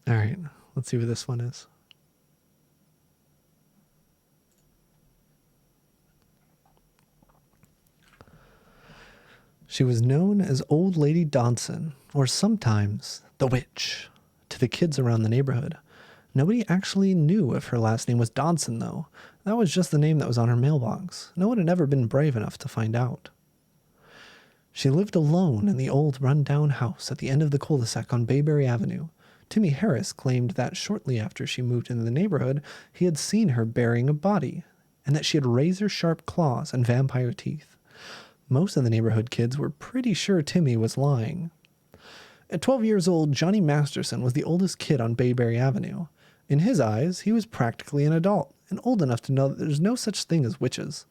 All right, let's see what this one is. She was known as Old Lady Dodson, or sometimes the Witch, to the kids around the neighborhood. Nobody actually knew if her last name was Dodson, though. That was just the name that was on her mailbox. No one had ever been brave enough to find out. She lived alone in the old run-down house at the end of the cul-de-sac on Bayberry Avenue. Timmy Harris claimed that shortly after she moved into the neighborhood, he had seen her burying a body, and that she had razor-sharp claws and vampire teeth. Most of the neighborhood kids were pretty sure Timmy was lying. At 12 years old, Johnny Masterson was the oldest kid on Bayberry Avenue. In his eyes, he was practically an adult, and old enough to know that there's no such thing as witches.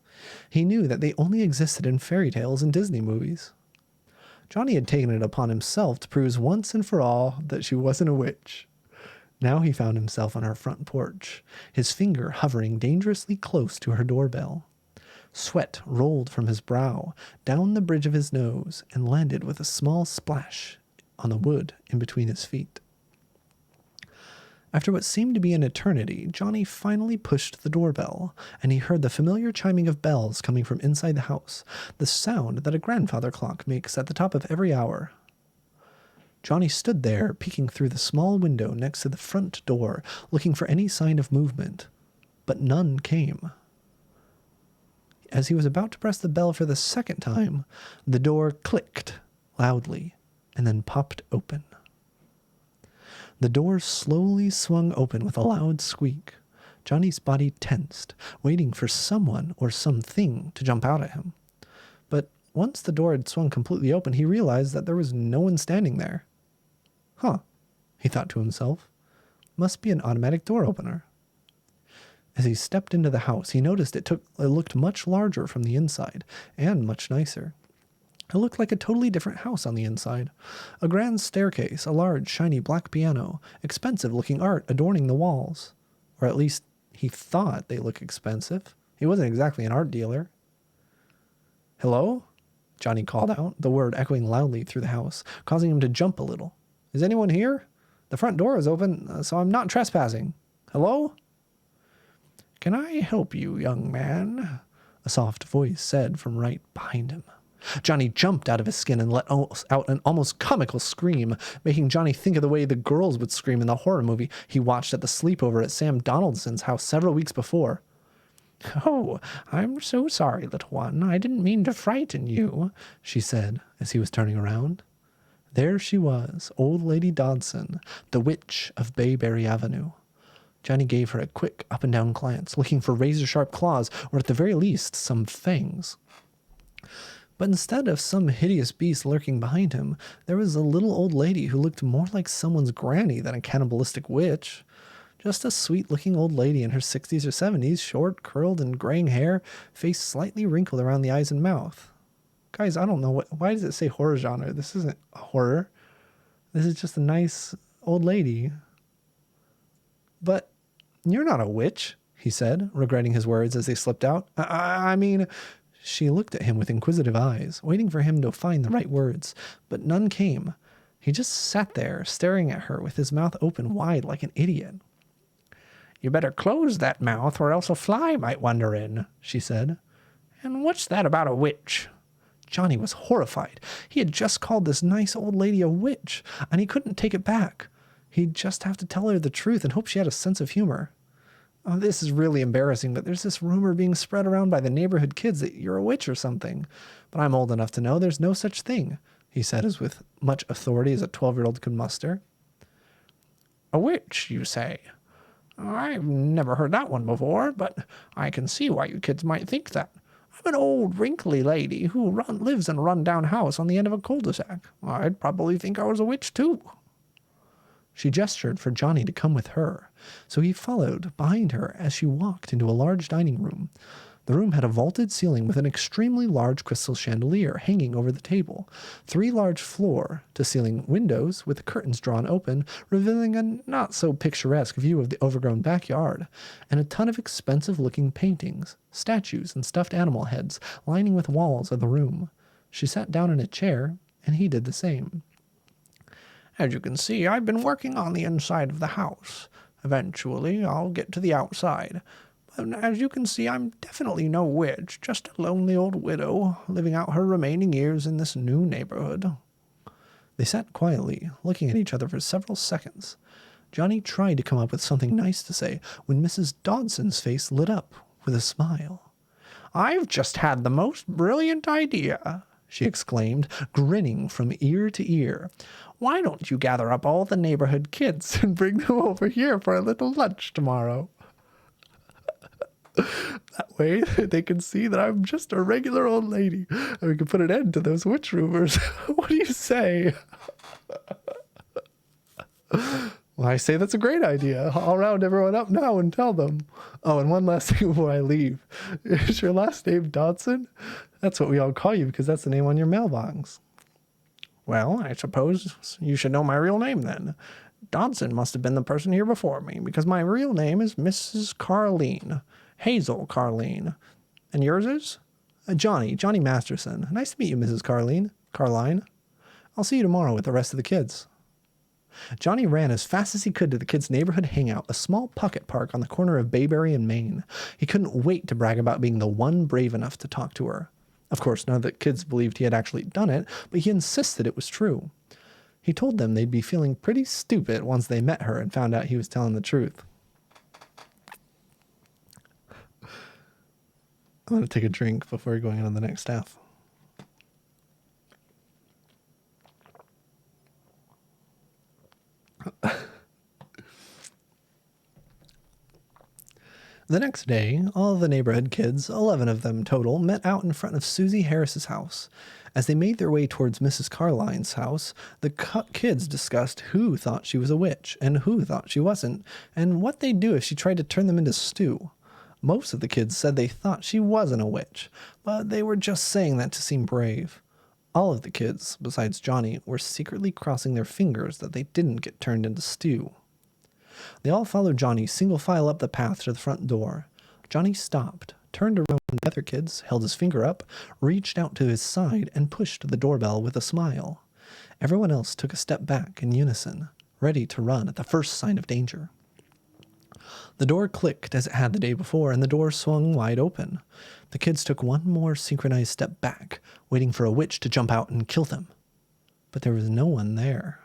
He knew that they only existed in fairy tales and Disney movies. Johnny had taken it upon himself to prove once and for all that she wasn't a witch. Now he found himself on her front porch, his finger hovering dangerously close to her doorbell. Sweat rolled from his brow, down the bridge of his nose, and landed with a small splash on the wood in between his feet. After what seemed to be an eternity, Johnny finally pushed the doorbell, and he heard the familiar chiming of bells coming from inside the house, the sound that a grandfather clock makes at the top of every hour. Johnny stood there, peeking through the small window next to the front door, looking for any sign of movement, but none came. As he was about to press the bell for the second time, the door clicked loudly and then popped open. The door slowly swung open with a loud squeak. Johnny's body tensed, waiting for someone or something to jump out at him. But once the door had swung completely open, he realized that there was no one standing there. Huh, he thought to himself. Must be an automatic door opener. As he stepped into the house, he noticed it looked much larger from the inside, and much nicer. It looked like a totally different house on the inside. A grand staircase, a large, shiny black piano, expensive-looking art adorning the walls. Or at least, he thought they looked expensive. He wasn't exactly an art dealer. "Hello?" Johnny called out, the word echoing loudly through the house, causing him to jump a little. "Is anyone here? The front door is open, so I'm not trespassing. Hello?" "Can I help you, young man?" a soft voice said from right behind him. Johnny jumped out of his skin and let out an almost comical scream, making Johnny think of the way the girls would scream in the horror movie he watched at the sleepover at Sam Donaldson's house several weeks before. "Oh, I'm so sorry, little one. I didn't mean to frighten you," she said as he was turning around. There she was, Old Lady Dodson, the witch of Bayberry Avenue. Johnny gave her a quick up-and-down glance, looking for razor-sharp claws, or at the very least, some fangs. But instead of some hideous beast lurking behind him, there was a little old lady who looked more like someone's granny than a cannibalistic witch. Just a sweet-looking old lady in her 60s or 70s, short, curled, and graying hair, face slightly wrinkled around the eyes and mouth. Guys, I don't know, why does it say horror genre? This isn't horror. This is just a nice old lady. "But you're not a witch," he said, regretting his words as they slipped out. I mean... She looked at him with inquisitive eyes, waiting for him to find the right words, but none came. He just sat there, staring at her with his mouth open wide like an idiot. "You better close that mouth or else a fly might wander in," she said. "And what's that about a witch?" Johnny was horrified. He had just called this nice old lady a witch, and he couldn't take it back. He'd just have to tell her the truth and hope she had a sense of humor. "Oh, this is really embarrassing, but there's this rumor being spread around by the neighborhood kids that you're a witch or something. But I'm old enough to know there's no such thing," he said as with much authority as a 12-year-old could muster. "A witch, you say? I've never heard that one before, but I can see why you kids might think that. I'm an old, wrinkly lady who lives in a run-down house on the end of a cul-de-sac. I'd probably think I was a witch, too." She gestured for Johnny to come with her, so he followed behind her as she walked into a large dining room. The room had a vaulted ceiling with an extremely large crystal chandelier hanging over the table, 3 large floor-to-ceiling windows with the curtains drawn open, revealing a not-so-picturesque view of the overgrown backyard, and a ton of expensive-looking paintings, statues, and stuffed animal heads lining the walls of the room. She sat down in a chair, and he did the same. As you can see, I've been working on the inside of the house. Eventually, I'll get to the outside. But as you can see, I'm definitely no witch, just a lonely old widow, living out her remaining years in this new neighborhood." They sat quietly, looking at each other for several seconds. Johnny tried to come up with something nice to say when Mrs. Dodson's face lit up with a smile. "I've just had the most brilliant idea," she exclaimed, grinning from ear to ear. "Why don't you gather up all the neighborhood kids and bring them over here for a little lunch tomorrow? That way they can see that I'm just a regular old lady, and we can put an end to those witch rumors. What do you say?" "Well, I say that's a great idea. I'll round everyone up now and tell them. Oh, and one last thing before I leave. Is your last name Dodson? That's what we all call you because that's the name on your mailbox." "Well, I suppose you should know my real name then. Dodson must have been the person here before me, because my real name is Mrs. Carleen, Hazel Carleen. And yours is?" Johnny Masterson. "Nice to meet you, Mrs. Carline. I'll see you tomorrow with the rest of the kids." Johnny ran as fast as he could to the kids' neighborhood hangout, a small pocket park on the corner of Bayberry and Main. He couldn't wait to brag about being the one brave enough to talk to her. Of course, none of the kids believed he had actually done it, but he insisted it was true. He told them they'd be feeling pretty stupid once they met her and found out he was telling the truth. I'm going to take a drink before going on to the next staff. The next day, all of the neighborhood kids, 11 of them total, met out in front of Susie Harris's house. As they made their way towards Mrs. Carline's house, the kids discussed who thought she was a witch and who thought she wasn't, and what they'd do if she tried to turn them into stew. Most of the kids said they thought she wasn't a witch, but they were just saying that to seem brave. All of the kids, besides Johnny, were secretly crossing their fingers that they didn't get turned into stew. They all followed Johnny single file up the path to the front door. Johnny stopped, turned around to the other kids, held his finger up, reached out to his side, and pushed the doorbell with a smile. Everyone else took a step back in unison, ready to run at the first sign of danger. The door clicked as it had the day before, and the door swung wide open. The kids took one more synchronized step back, waiting for a witch to jump out and kill them. But there was no one there.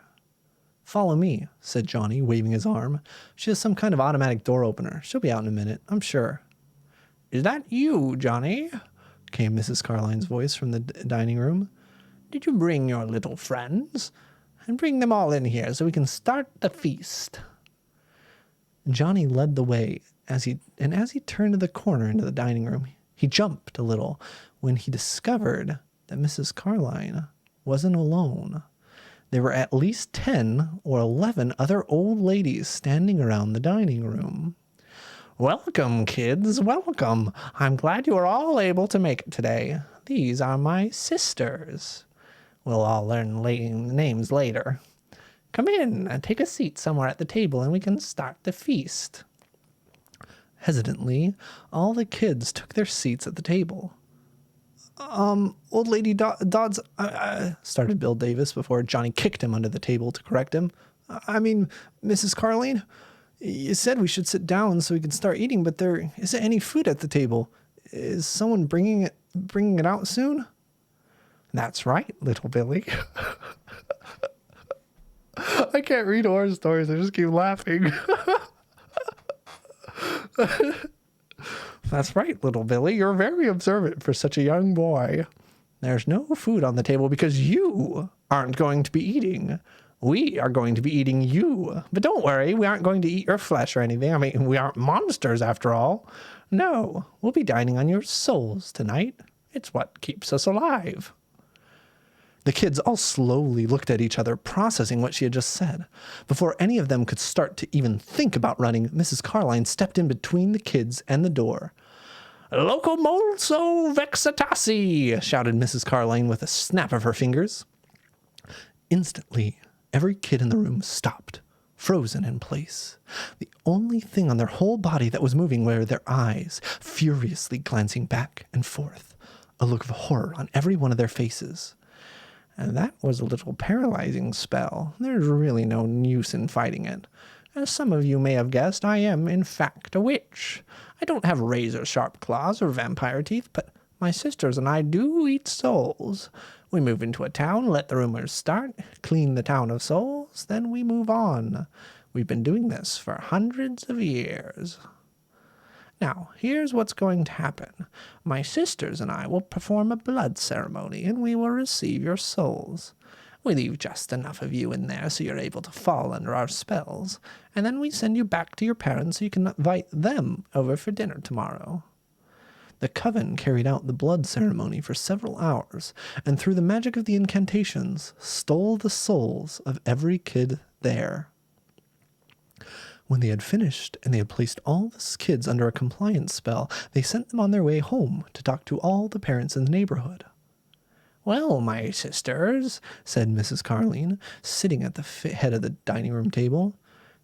"Follow me," said Johnny, waving his arm. "She has some kind of automatic door opener. She'll be out in a minute, I'm sure." "Is that you, Johnny?" came Mrs. Carline's voice from the dining room. "Did you bring your little friends? And bring them all in here so we can start the feast." Johnny led the way, as he turned the corner into the dining room, he jumped a little when he discovered that Mrs. Carline wasn't alone. There were at least 10 or 11 other old ladies standing around the dining room. "Welcome, kids, welcome. I'm glad you are all able to make it today. These are my sisters. We'll all learn names later. Come in and take a seat somewhere at the table and we can start the feast." Hesitantly, all the kids took their seats at the table. Old Lady Dodds, started Bill Davis before Johnny kicked him under the table to correct him. I mean, Mrs. Carline, you said we should sit down so we can start eating, but there isn't any food at the table. Is someone bringing it out soon?" "That's right, little Billy." I can't read horror stories. I just keep laughing. "That's right, little Billy. You're very observant for such a young boy. There's no food on the table because you aren't going to be eating. We are going to be eating you. But don't worry, we aren't going to eat your flesh or anything. I mean, we aren't monsters after all. No, we'll be dining on your souls tonight. It's what keeps us alive." The kids all slowly looked at each other, processing what she had just said. Before any of them could start to even think about running, Mrs. Carline stepped in between the kids and the door. "Loco molso vexatasi," shouted Mrs. Carline with a snap of her fingers. Instantly, every kid in the room stopped, frozen in place. The only thing on their whole body that was moving were their eyes, furiously glancing back and forth, a look of horror on every one of their faces. And that was a little paralyzing spell. There's really no use in fighting it. As some of you may have guessed, I am, in fact, a witch. I don't have razor-sharp claws or vampire teeth, but my sisters and I do eat souls. We move into a town, let the rumors start, clean the town of souls, then we move on. We've been doing this for hundreds of years. Now, here's what's going to happen. My sisters and I will perform a blood ceremony, and we will receive your souls. We leave just enough of you in there so you're able to fall under our spells, and then we send you back to your parents so you can invite them over for dinner tomorrow. The coven carried out the blood ceremony for several hours, and through the magic of the incantations, stole the souls of every kid there. When they had finished and they had placed all the kids under a compliance spell, they sent them on their way home to talk to all the parents in the neighborhood. "Well, my sisters," said Mrs. Carline, sitting at the head of the dining room table,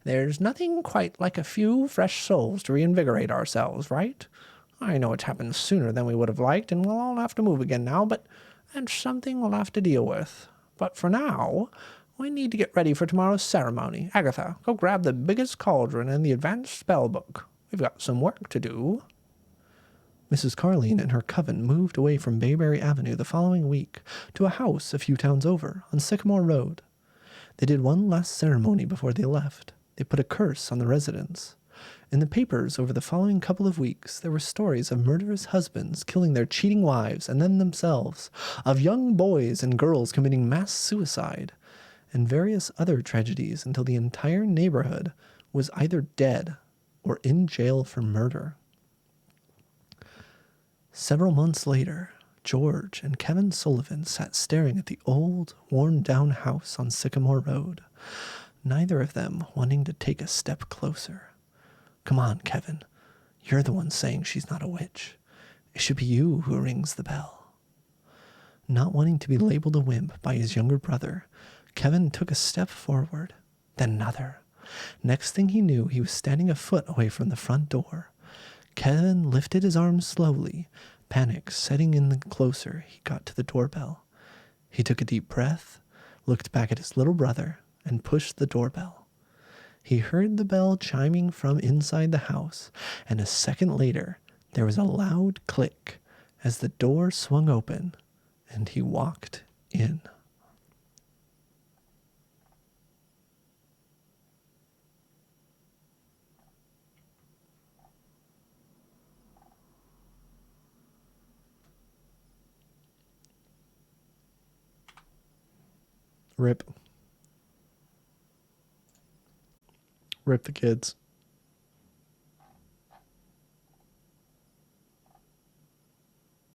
"there's nothing quite like a few fresh souls to reinvigorate ourselves, right? I know it's happened sooner than we would have liked, and we'll all have to move again now, but that's something we'll have to deal with. But for now, we need to get ready for tomorrow's ceremony. Agatha, go grab the biggest cauldron and the advanced spell book. We've got some work to do." Mrs. Carline and her coven moved away from Bayberry Avenue the following week to a house a few towns over on Sycamore Road. They did one last ceremony before they left. They put a curse on the residence. In the papers over the following couple of weeks, there were stories of murderous husbands killing their cheating wives and then themselves, of young boys and girls committing mass suicide, and various other tragedies until the entire neighborhood was either dead or in jail for murder. Several months later, George and Kevin Sullivan sat staring at the old, worn-down house on Sycamore Road, neither of them wanting to take a step closer. "Come on, Kevin. You're the one saying she's not a witch. It should be you who rings the bell." Not wanting to be labeled a wimp by his younger brother, Kevin took a step forward, then another. Next thing he knew, he was standing a foot away from the front door. Kevin lifted his arms slowly, panic setting in closer. He got to the doorbell. He took a deep breath, looked back at his little brother, and pushed the doorbell. He heard the bell chiming from inside the house, and a second later, there was a loud click as the door swung open, and he walked in. Rip. Rip the kids.